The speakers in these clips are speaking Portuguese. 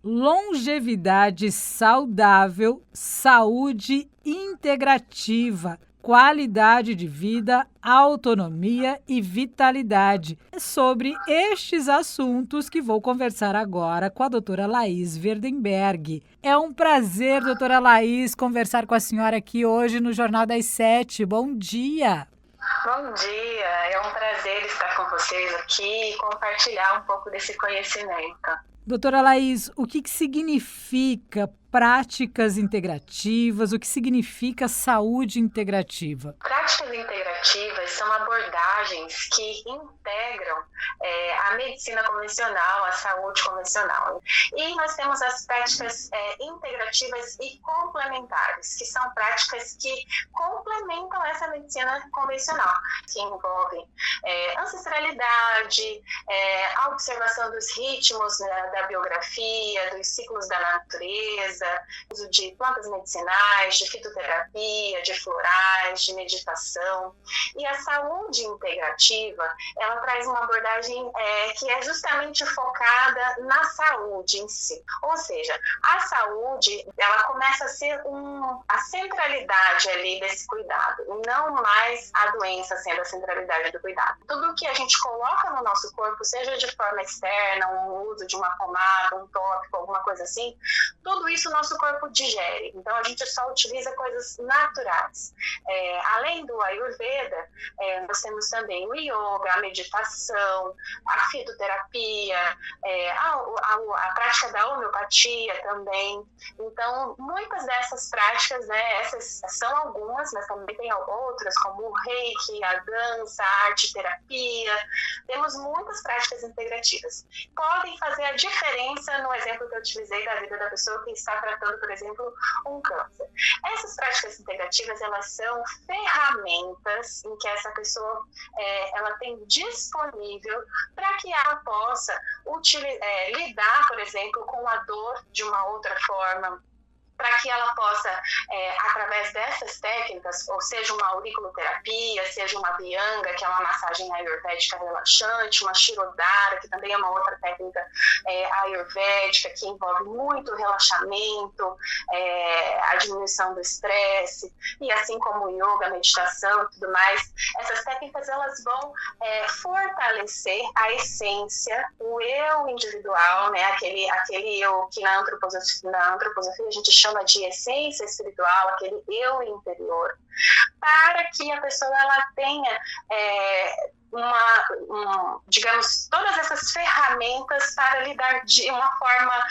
longevidade saudável, saúde integrativa, qualidade de vida, autonomia e vitalidade. É sobre estes assuntos que vou conversar agora com a doutora Laís Verdenberg. É um prazer, doutora Laís, conversar com a senhora aqui hoje no Jornal das 7. Bom dia! Bom dia, é um prazer estar com vocês aqui e compartilhar um pouco desse conhecimento. Doutora Laís, o que significa práticas integrativas? O que significa saúde integrativa? Práticas integrativas são abordagens que integram a medicina convencional, a saúde convencional. E nós temos as práticas integrativas e complementares, que são práticas que complementam essa medicina convencional, que envolvem ancestralidade, a observação dos ritmos, né, da biografia, dos ciclos da natureza, uso de plantas medicinais, de fitoterapia, de florais, de meditação. E a saúde integrativa, ela traz uma abordagem que é justamente focada na saúde em si. Ou seja, a saúde, ela começa a ser a centralidade ali desse cuidado, e não mais a doença sendo a centralidade do cuidado. Tudo que a gente coloca no nosso corpo, seja de forma externa, um uso de uma pomada, um tópico, alguma coisa assim, tudo isso o nosso corpo digere. Então, a gente só utiliza coisas naturais. Além do Ayurveda, nós temos também o yoga, a meditação, a fitoterapia, a prática da homeopatia também. Então, muitas dessas práticas, né, essas são algumas, mas também tem outras, como o reiki, a dança, a arte-terapia. Temos muitas práticas integrativas. Podem fazer a diferença no exemplo que eu utilizei da vida da pessoa que está tratando, por exemplo, um câncer. Essas práticas integrativas, elas são ferramentas em que essa pessoa ela tem disponível para que ela possa lidar, por exemplo, com a dor de uma outra forma, para que ela possa, através dessas técnicas, ou seja, uma auriculoterapia, seja uma Abhyanga, que é uma massagem ayurvédica relaxante, uma Shirodhara, que também é uma outra técnica ayurvédica, que envolve muito relaxamento, a diminuição do estresse, e assim como o yoga, a meditação e tudo mais, essas técnicas elas vão fortalecer a essência, o eu individual, né, aquele eu que na antroposofia a gente chama de essência espiritual, aquele eu interior, para que a pessoa ela tenha digamos, todas essas ferramentas para lidar de uma forma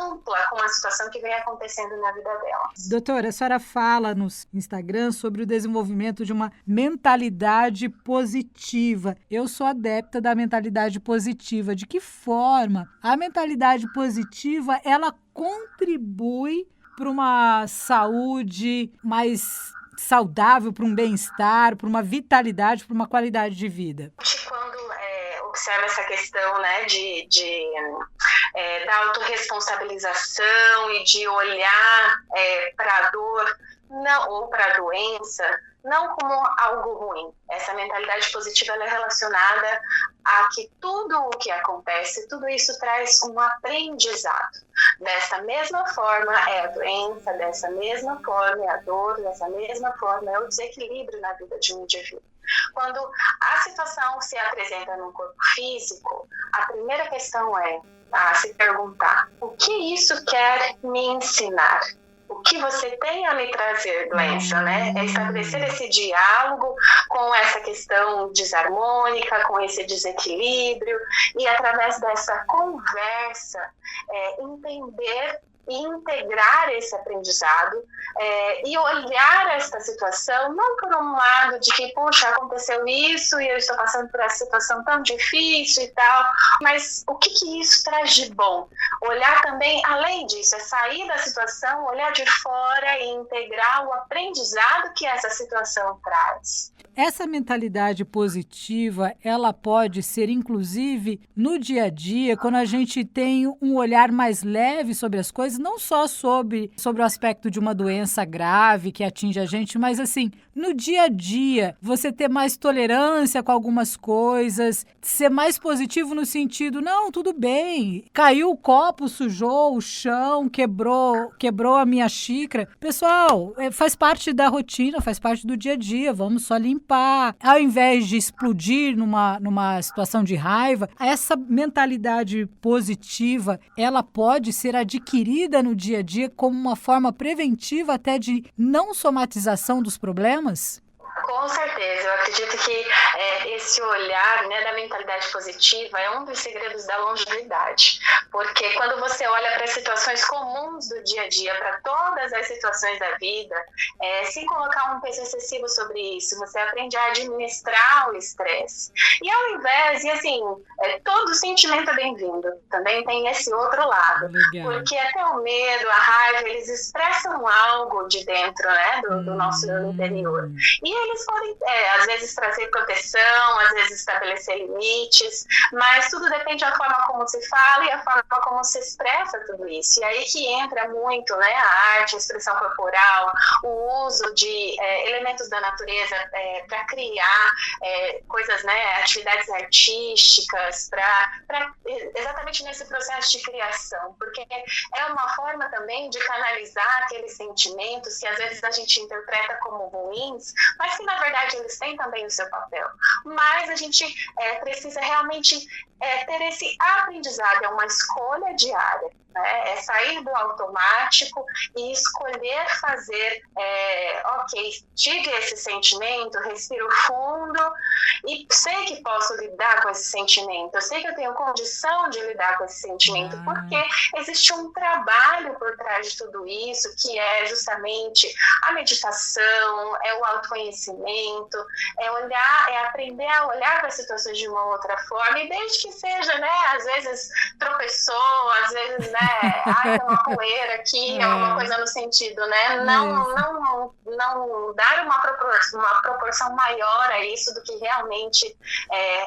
ampla com a situação que vem acontecendo na vida dela. Doutora, a senhora fala no Instagram sobre o desenvolvimento de uma mentalidade positiva. Eu sou adepta da mentalidade positiva. De que forma a mentalidade positiva ela contribui para uma saúde mais saudável, para um bem-estar, para uma vitalidade, para uma qualidade de vida? Quando observa essa questão, né, da autorresponsabilização e de olhar para a dor ou para a doença, não como algo ruim. Essa mentalidade positiva ela é relacionada a que tudo o que acontece, tudo isso traz um aprendizado. Dessa mesma forma é a doença, dessa mesma forma é a dor, dessa mesma forma é o desequilíbrio na vida de um indivíduo. Quando a situação se apresenta no corpo físico, a primeira questão é se perguntar: o que isso quer me ensinar? O que você tem a me trazer, doença, né? É estabelecer esse diálogo com essa questão desarmônica, com esse desequilíbrio, e através dessa conversa, entender e integrar esse aprendizado e olhar esta situação não por um lado de que, puxa, aconteceu isso e eu estou passando por essa situação tão difícil e tal, mas o que isso traz de bom? Olhar também, além disso, é sair da situação, olhar de fora e integrar o aprendizado que essa situação traz. Essa mentalidade positiva, ela pode ser, inclusive, no dia a dia, quando a gente tem um olhar mais leve sobre as coisas, vezes não só sobre o aspecto de uma doença grave que atinge a gente, mas assim, no dia a dia, você ter mais tolerância com algumas coisas, ser mais positivo no sentido, não, tudo bem, caiu o copo, sujou o chão, quebrou a minha xícara. Pessoal, faz parte da rotina, faz parte do dia a dia, vamos só limpar. Ao invés de explodir numa situação de raiva, essa mentalidade positiva, ela pode ser adquirida no dia a dia como uma forma preventiva até de não somatização dos problemas? Com certeza, eu acredito que esse olhar, né, da mentalidade positiva é um dos segredos da longevidade, porque quando você olha para as situações comuns do dia a dia, para todas as situações da vida, sem colocar um peso excessivo sobre isso, você aprende a administrar o estresse. E ao invés, e assim, todo sentimento é bem-vindo, também tem esse outro lado, Legal. porque até o medo, a raiva, eles expressam algo de dentro, né, do nosso interior. E eles podem, às vezes, trazer proteção, às vezes estabelecer limites, mas tudo depende da forma como se fala e a forma como se expressa tudo isso. E aí que entra muito, né, a arte, a expressão corporal, o uso de elementos da natureza para criar coisas, né, atividades artísticas, exatamente nesse processo de criação, porque é uma forma também de canalizar aqueles sentimentos que às vezes a gente interpreta como ruins, mas que na verdade eles têm também o seu papel. Mas a gente precisa realmente ter esse aprendizado, é uma escolha diária, né? É sair do automático e escolher fazer, ok, tive esse sentimento, respiro fundo e sei que posso lidar com esse sentimento, eu sei que eu tenho condição de lidar com esse sentimento, porque existe um trabalho por trás de tudo isso, que é justamente a meditação, é o autoconhecimento, é aprender a olhar para as situações de uma outra forma, e desde que seja, né, às vezes tropeçou, às vezes, né, tem uma poeira aqui, alguma coisa no sentido, né, não dar uma proporção maior a isso do que realmente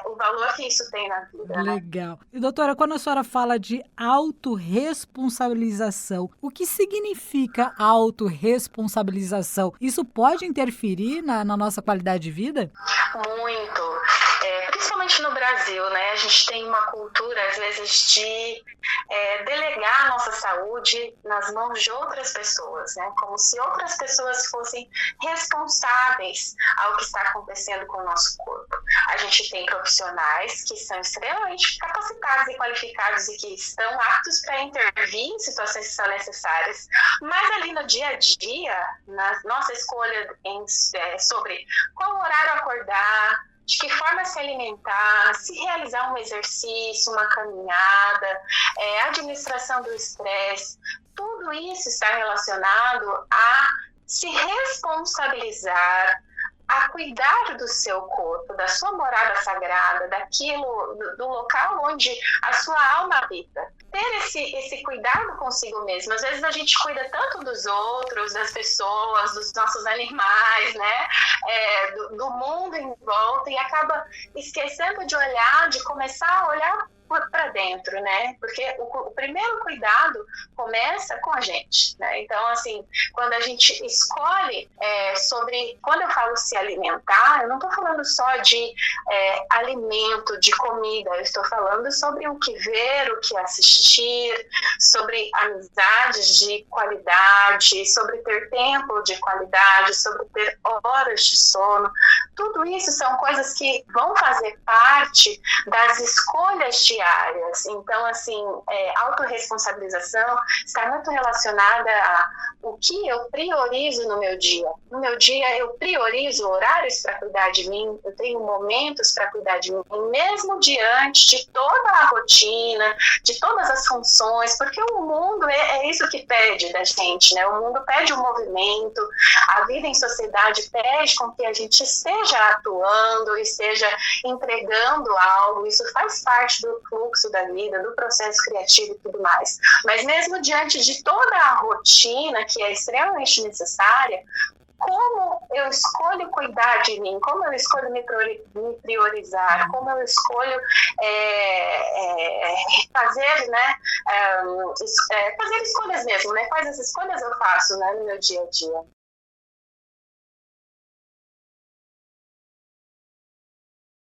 o valor que isso tem na vida. Legal. E doutora, quando a senhora fala de autorresponsabilização, o que significa autorresponsabilização? Isso pode interferir na nossa qualidade de vida? Muito. Principalmente no Brasil, né? A gente tem uma cultura, às vezes, de delegar a nossa saúde nas mãos de outras pessoas, né? Como se outras pessoas fossem responsáveis ao que está acontecendo com o nosso corpo. A gente tem profissionais que são extremamente capacitados e qualificados e que estão aptos para intervir em situações que são necessárias, mas ali no dia a dia, na nossa escolha sobre qual horário acordar, de que forma se alimentar, se realizar um exercício, uma caminhada, administração do estresse, tudo isso está relacionado a se responsabilizar, a cuidar do seu corpo, da sua morada sagrada, do local onde a sua alma habita. Ter esse cuidado consigo mesmo. Às vezes a gente cuida tanto dos outros, das pessoas, dos nossos animais, né? Do mundo em volta, e acaba esquecendo de começar a olhar para dentro, né? Porque o primeiro cuidado começa com a gente, né? Então, assim, quando a gente escolhe quando eu falo se alimentar, eu não estou falando só de alimento, de comida, eu estou falando sobre o que ver, o que assistir, sobre amizades de qualidade, sobre ter tempo de qualidade, sobre ter horas de sono. Tudo isso são coisas que vão fazer parte das escolhas diárias. Então, assim, autorresponsabilização está muito relacionada a o que eu priorizo no meu dia. No meu dia, eu priorizo horários para cuidar de mim, eu tenho momentos para cuidar de mim, mesmo diante de toda a rotina, de todas as funções, porque o mundo é isso que pede da gente, né? O mundo pede um movimento, a vida em sociedade pede com que a gente esteja atuando, esteja entregando algo, isso faz parte do fluxo da vida, do processo criativo e tudo mais. Mas mesmo diante de toda a rotina, que é extremamente necessária, como eu escolho cuidar de mim, como eu escolho me priorizar, como eu escolho fazer, né, fazer escolhas mesmo, né? Quais as escolhas eu faço, né, no meu dia a dia.